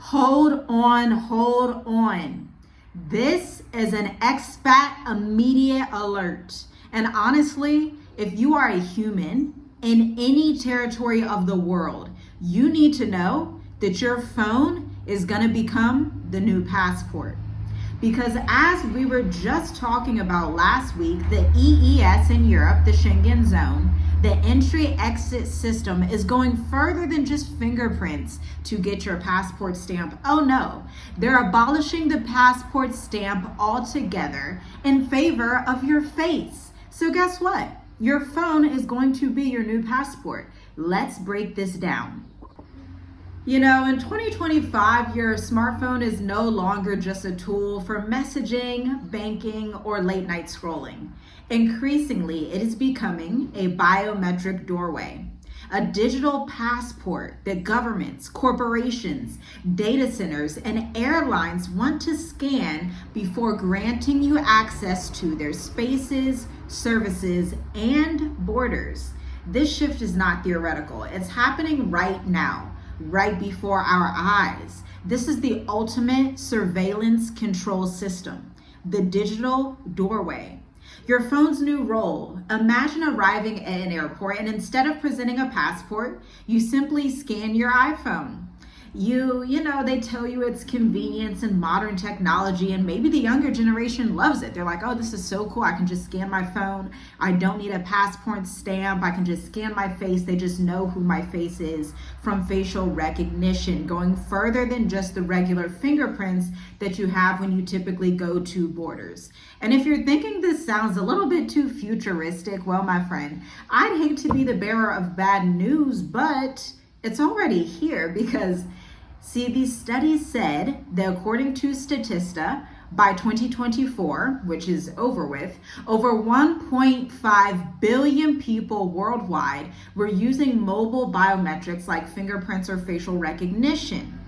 Hold on, hold on. This is an EXPAT immediate alert. And honestly, if you are a human in any territory of the world, you need to know that your phone is going to become the new passport. Because as we were just talking about last week, the EES in Europe, the Schengen zone, the entry-exit system is going further than just fingerprints to get your passport stamp. Oh no, they're abolishing the passport stamp altogether in favor of your face. So guess what? Your phone is going to be your new passport. Let's break this down. You know, in 2025, your smartphone is no longer just a tool for messaging, banking, or late night scrolling. Increasingly, it is becoming a biometric doorway, a digital passport that governments, corporations, data centers, and airlines want to scan before granting you access to their spaces, services, and borders. This shift is not theoretical. It's happening right now, right before our eyes. This is the ultimate surveillance control system, the digital doorway. Your phone's new role. Imagine arriving at an airport and instead of presenting a passport, you simply scan your iPhone. You know, they tell you it's convenience and modern technology, and maybe the younger generation loves it. They're like, oh, this is so cool. I can just scan my phone. I don't need a passport stamp. I can just scan my face. They just know who my face is from facial recognition, going further than just the regular fingerprints that you have when you typically go to borders. And if you're thinking this sounds a little bit too futuristic, well, my friend, I'd hate to be the bearer of bad news, but it's already here because, see, these studies said that according to Statista, by 2024, which is over with, over 1.5 billion people worldwide were using mobile biometrics like fingerprints or facial recognition.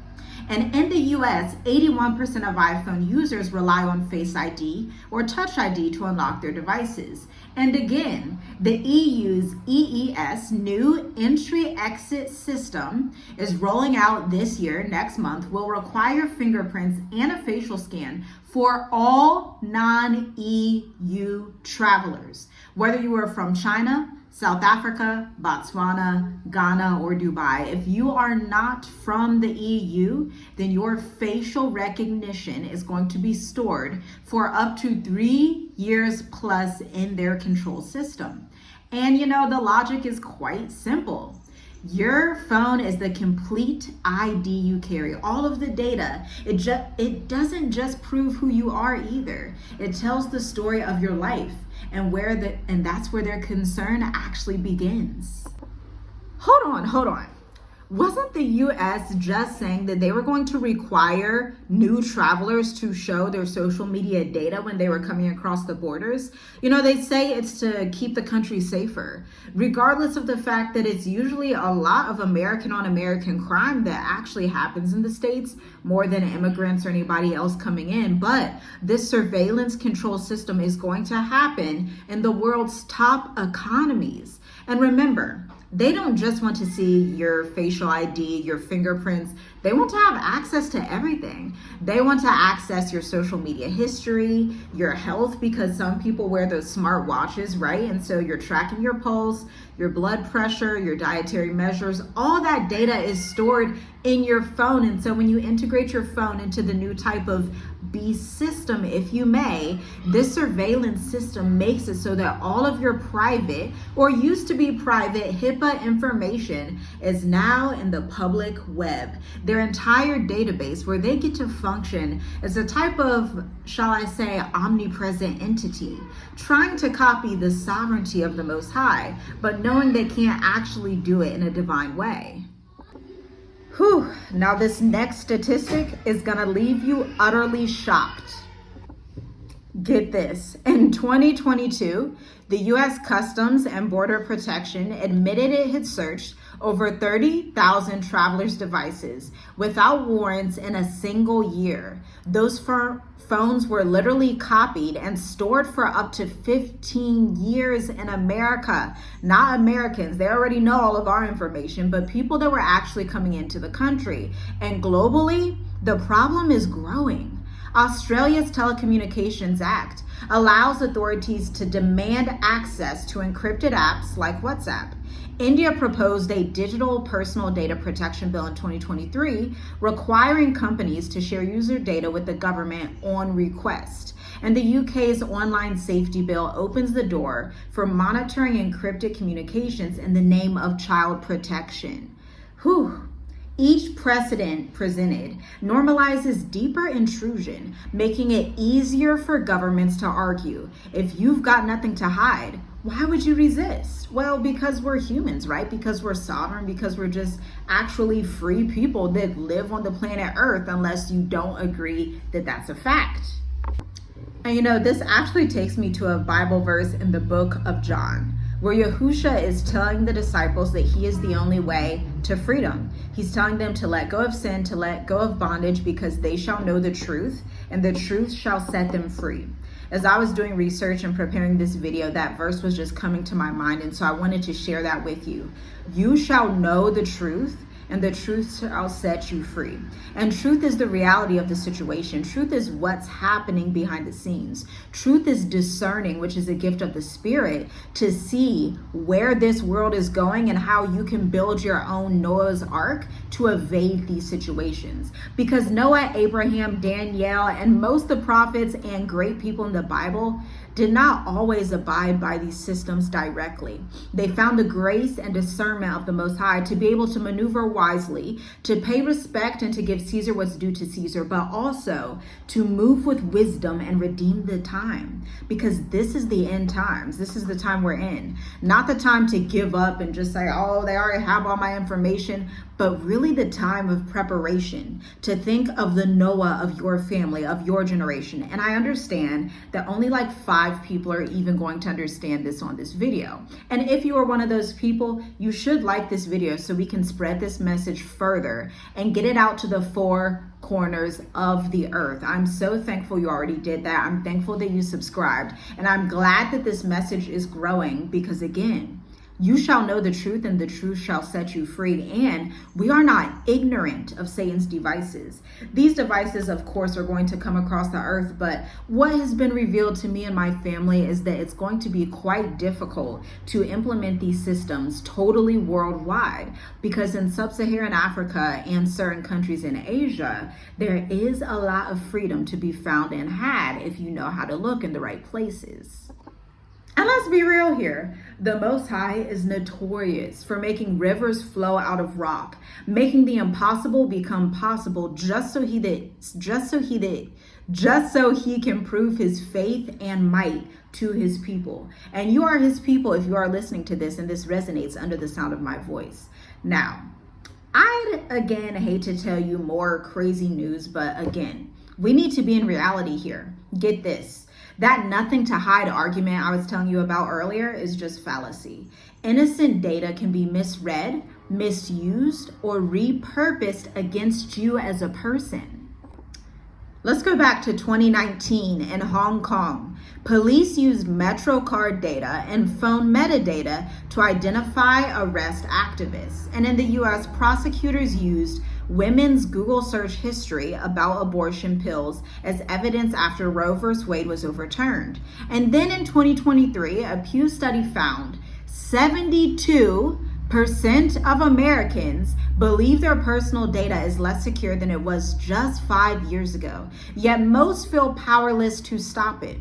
And in the US, 81% of iPhone users rely on Face ID or Touch ID to unlock their devices. And again, the EU's EES new entry-exit system is rolling out this year, next month, will require fingerprints and a facial scan for all non-EU travelers, whether you are from China, South Africa, Botswana, Ghana, or Dubai. If you are not from the EU, then your facial recognition is going to be stored for up to 3 years plus in their control system. And you know, the logic is quite simple. Your phone is the complete ID you carry, all of the data. It doesn't just prove who you are either. It tells the story of your life and that's where their concern actually begins. Hold on. Wasn't the US just saying that they were going to require new travelers to show their social media data when they were coming across the borders? You know, they say it's to keep the country safer, regardless of the fact that it's usually a lot of American on American crime that actually happens in the States more than immigrants or anybody else coming in. But this surveillance control system is going to happen in the world's top economies. And remember, they don't just want to see your facial ID, your fingerprints. They want to have access to everything. They want to access your social media history, your health, because some people wear those smart watches, right? And so you're tracking your pulse, your blood pressure, your dietary measures. All that data is stored in your phone. And so when you integrate your phone into the new type of beast system, if you may, this surveillance system makes it so that all of your private or used to be private HIPAA information is now in the public web. Their entire database where they get to function as a type of, shall I say, omnipresent entity, trying to copy the sovereignty of the Most High, but knowing they can't actually do it in a divine way. Whew. Now this next statistic is gonna leave you utterly shocked. Get this, in 2022, the US Customs and Border Protection admitted it had searched over 30,000 travelers' devices without warrants in a single year. Those phones were literally copied and stored for up to 15 years in America. Not Americans, they already know all of our information, but people that were actually coming into the country. And globally, the problem is growing. Australia's Telecommunications Act allows authorities to demand access to encrypted apps like WhatsApp. India proposed a digital personal data protection bill in 2023, requiring companies to share user data with the government on request. And the UK's online safety bill opens the door for monitoring encrypted communications in the name of child protection. Whew. Each precedent presented normalizes deeper intrusion, making it easier for governments to argue. If you've got nothing to hide, why would you resist? Well, because we're humans, right? Because we're sovereign, because we're just actually free people that live on the planet Earth, unless you don't agree that that's a fact. And this actually takes me to a Bible verse in the book of John, where Yahusha is telling the disciples that he is the only way to freedom. He's telling them to let go of sin, to let go of bondage, because they shall know the truth, and the truth shall set them free. As I was doing research and preparing this video, that verse was just coming to my mind, and so I wanted to share that with you. You shall know the truth, and the truth shall set you free. And truth is the reality of the situation. Truth is what's happening behind the scenes. Truth is discerning, which is a gift of the Spirit, to see where this world is going and how you can build your own Noah's Ark to evade these situations. Because Noah, Abraham, Daniel, and most of the prophets and great people in the Bible did not always abide by these systems directly. They found the grace and discernment of the Most High to be able to maneuver wisely, to pay respect and to give Caesar what's due to Caesar, but also to move with wisdom and redeem the time. Because this is the end times. This is the time we're in. Not the time to give up and just say, oh, they already have all my information, but really the time of preparation, to think of the Noah of your family, of your generation. And I understand that only like 5 people are even going to understand this on this video. And if you are one of those people, you should like this video so we can spread this message further and get it out to the 4 corners of the earth. I'm so thankful you already did that. I'm thankful that you subscribed. And I'm glad that this message is growing, because again, you shall know the truth, and the truth shall set you free. And we are not ignorant of Satan's devices. These devices, of course, are going to come across the earth. But what has been revealed to me and my family is that it's going to be quite difficult to implement these systems totally worldwide. Because in sub-Saharan Africa and certain countries in Asia, there is a lot of freedom to be found and had if you know how to look in the right places. And let's be real here. The Most High is notorious for making rivers flow out of rock, making the impossible become possible just so he can prove his faith and might to his people. And you are his people if you are listening to this and this resonates under the sound of my voice. Now, I'd again hate to tell you more crazy news, but again, we need to be in reality here. Get this. That nothing to hide argument I was telling you about earlier is just fallacy. Innocent data can be misread, misused, or repurposed against you as a person. Let's go back to 2019 in Hong Kong. Police used MetroCard data and phone metadata to identify, arrest activists. And in the US, prosecutors used women's Google search history about abortion pills as evidence after Roe v. Wade was overturned. And then in 2023, a Pew study found 72% of Americans believe their personal data is less secure than it was just 5 years ago, yet most feel powerless to stop it.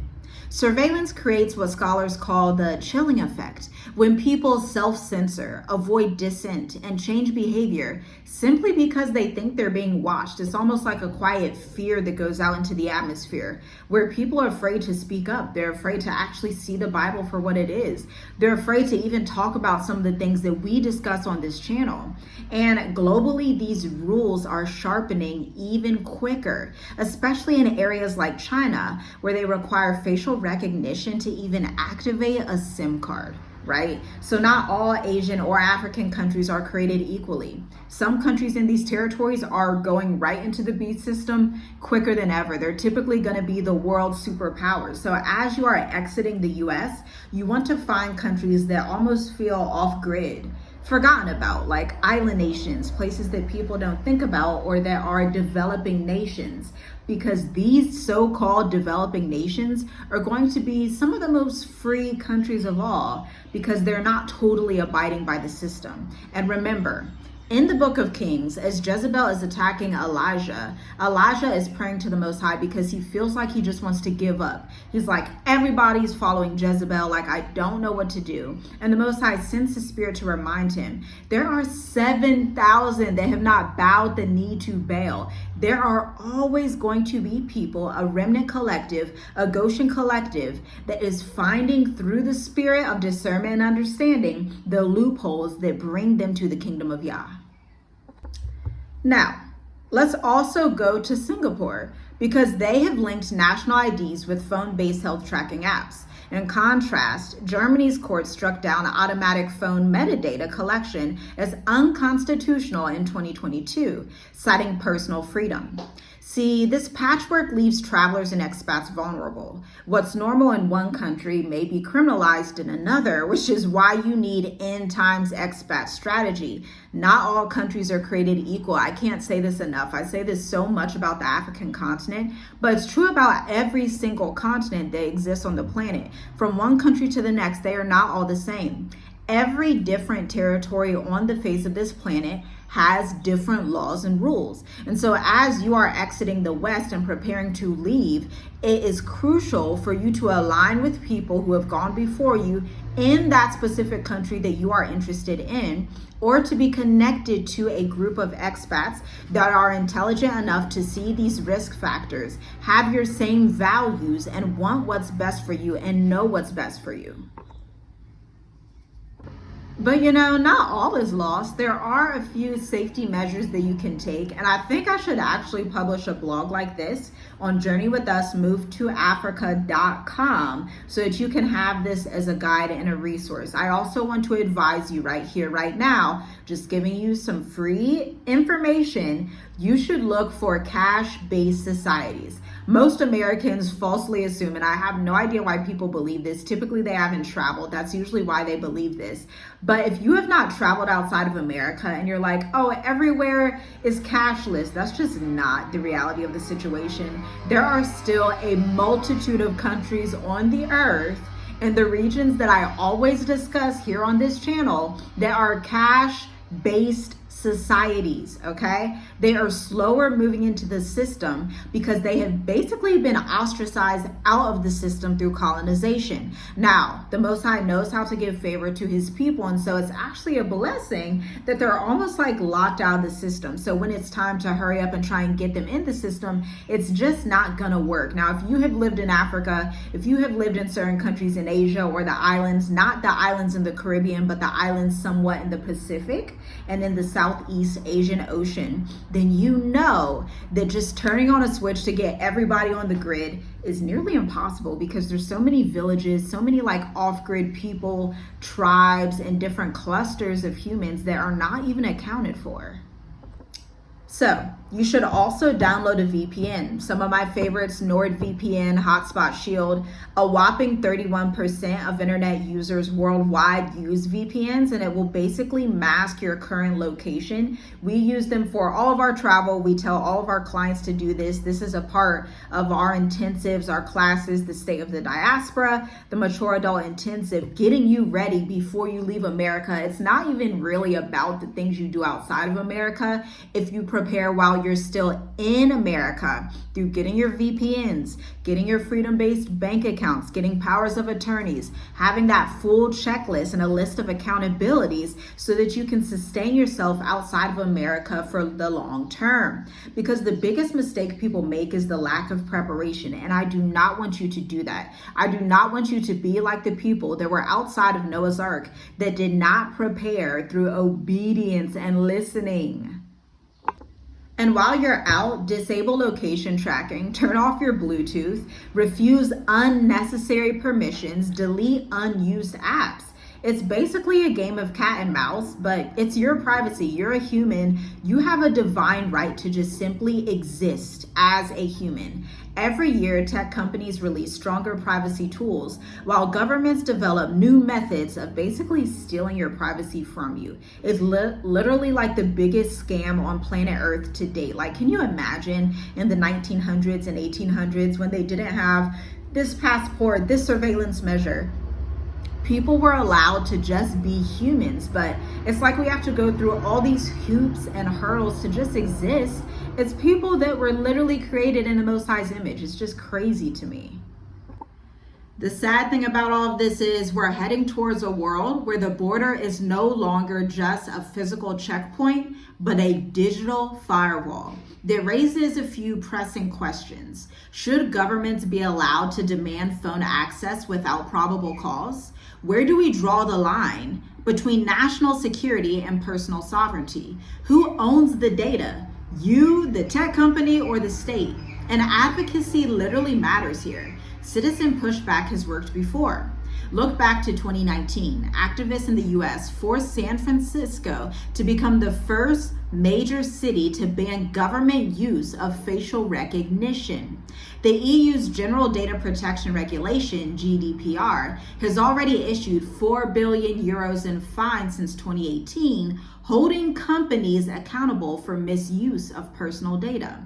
Surveillance creates what scholars call the chilling effect, when people self-censor, avoid dissent, and change behavior simply because they think they're being watched. It's almost like a quiet fear that goes out into the atmosphere, where people are afraid to speak up. They're afraid to actually see the Bible for what it is. They're afraid to even talk about some of the things that we discuss on this channel. And globally, these rules are sharpening even quicker, especially in areas like China, where they require facial recognition to even activate a SIM card. right? So not all Asian or African countries are created equally. Some countries in these territories are going right into the beast system quicker than ever. They're typically going to be the world superpowers. So as you are exiting the US, you want to find countries that almost feel off grid, forgotten about, like island nations, places that people don't think about, or that are developing nations, because these so-called developing nations are going to be some of the most free countries of all, because they're not totally abiding by the system. And remember, in the book of Kings, as Jezebel is attacking Elijah, Elijah is praying to the Most High because he feels like he just wants to give up. He's like, everybody's following Jezebel, like I don't know what to do. And the Most High sends the Spirit to remind him, there are 7,000 that have not bowed the knee to Baal. There are always going to be people, a remnant collective, a Goshen collective, that is finding through the spirit of discernment and understanding the loopholes that bring them to the kingdom of Yah. Now, let's also go to Singapore, because they have linked national IDs with phone-based health tracking apps. In contrast, Germany's court struck down automatic phone metadata collection as unconstitutional in 2022, citing personal freedom. See, this patchwork leaves travelers and expats vulnerable. What's normal in one country may be criminalized in another, which is why you need end times expat strategy. Not all countries are created equal. I can't say this enough. I say this so much about the African continent, but it's true about every single continent that exists on the planet. From one country to the next, they are not all the same. Every different territory on the face of this planet has different laws and rules. And so as you are exiting the West and preparing to leave, it is crucial for you to align with people who have gone before you in that specific country that you are interested in, or to be connected to a group of expats that are intelligent enough to see these risk factors, have your same values, and want what's best for you and know what's best for you. But not all is lost. There are a few safety measures that you can take. And I think I should actually publish a blog like this on journeywithusmovetoafrica.com so that you can have this as a guide and a resource. I also want to advise you right here, right now, just giving you some free information. You should look for cash-based societies. Most Americans falsely assume, and I have no idea why people believe this. Typically, they haven't traveled. That's usually why they believe this. But if you have not traveled outside of America and you're like, oh, everywhere is cashless, that's just not the reality of the situation. There are still a multitude of countries on the earth and the regions that I always discuss here on this channel that are cash-based societies, okay? They are slower moving into the system because they have basically been ostracized out of the system through colonization. Now, the Most High knows how to give favor to his people, and so it's actually a blessing that they're almost like locked out of the system. So when it's time to hurry up and try and get them in the system, it's just not gonna work. Now, if you have lived in Africa, if you have lived in certain countries in Asia or the islands, not the islands in the Caribbean, but the islands somewhat in the Pacific and in the Southeast Asian Ocean, then you know that just turning on a switch to get everybody on the grid is nearly impossible, because there's so many villages, so many like off-grid people, tribes, and different clusters of humans that are not even accounted for. So you should also download a VPN. Some of my favorites, NordVPN, Hotspot Shield. A whopping 31% of internet users worldwide use VPNs, and it will basically mask your current location. We use them for all of our travel. We tell all of our clients to do this. This is a part of our intensives, our classes, the State of the Diaspora, the Mature Adult Intensive, getting you ready before you leave America. It's not even really about the things you do outside of America. If you prepare while you're still in America through getting your VPNs, getting your freedom-based bank accounts, getting powers of attorneys, having that full checklist and a list of accountabilities so that you can sustain yourself outside of America for the long term. Because the biggest mistake people make is the lack of preparation, and I do not want you to do that. I do not want you to be like the people that were outside of Noah's Ark that did not prepare through obedience and listening. And while you're out, disable location tracking, turn off your Bluetooth, refuse unnecessary permissions, delete unused apps. It's basically a game of cat and mouse, but it's your privacy. You're a human. You have a divine right to just simply exist as a human. Every year, tech companies release stronger privacy tools, while governments develop new methods of basically stealing your privacy from you. It's literally like the biggest scam on planet Earth to date. Like, can you imagine in the 1900s and 1800s when they didn't have this passport, this surveillance measure? People were allowed to just be humans, but it's like we have to go through all these hoops and hurdles to just exist. It's people that were literally created in the Most High's image. It's just crazy to me. The sad thing about all of this is we're heading towards a world where the border is no longer just a physical checkpoint, but a digital firewall. That raises a few pressing questions. Should governments be allowed to demand phone access without probable cause? Where do we draw the line between national security and personal sovereignty? Who owns the data? You, the tech company, or the state? And advocacy literally matters here. Citizen pushback has worked before. Look back to 2019. Activists in the US forced San Francisco to become the first major city to ban government use of facial recognition. The EU's General Data Protection Regulation, GDPR, has already issued 4 billion euros in fines since 2018, holding companies accountable for misuse of personal data.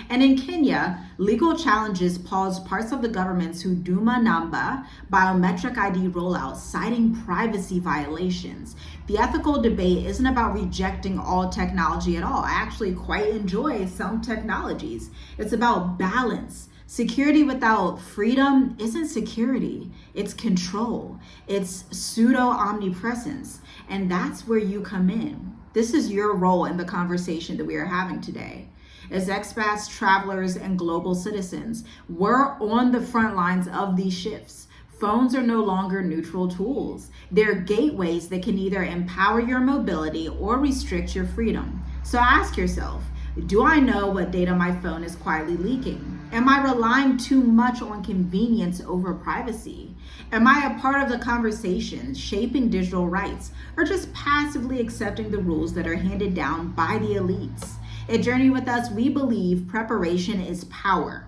And in Kenya, legal challenges paused parts of the government's Huduma Namba biometric ID rollout, citing privacy violations. The ethical debate isn't about rejecting all technology at all. I actually quite enjoy some technologies. It's about balance. Security without freedom isn't security. It's control. It's pseudo-omnipresence. And that's where you come in. This is your role in the conversation that we are having today. As expats, travelers, and global citizens, we're on the front lines of these shifts. Phones are no longer neutral tools. They're gateways that can either empower your mobility or restrict your freedom. So ask yourself, do I know what data my phone is quietly leaking? Am I relying too much on convenience over privacy? Am I a part of the conversation shaping digital rights, or just passively accepting the rules that are handed down by the elites? At Journey With Us, we believe preparation is power.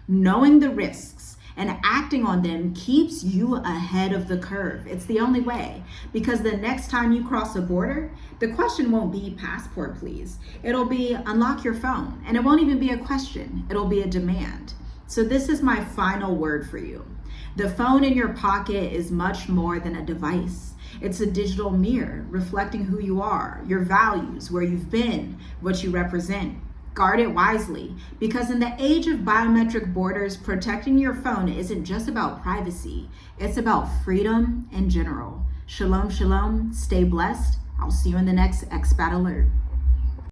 Knowing the risks and acting on them keeps you ahead of the curve. It's the only way, because the next time you cross a border, the question won't be passport, please. It'll be unlock your phone, and it won't even be a question. It'll be a demand. So this is my final word for you. The phone in your pocket is much more than a device. It's a digital mirror reflecting who you are, your values, where you've been, what you represent. Guard it wisely, because in the age of biometric borders, protecting your phone isn't just about privacy. It's about freedom in general. Shalom, shalom. Stay blessed. I'll see you in the next EXPAT Alert.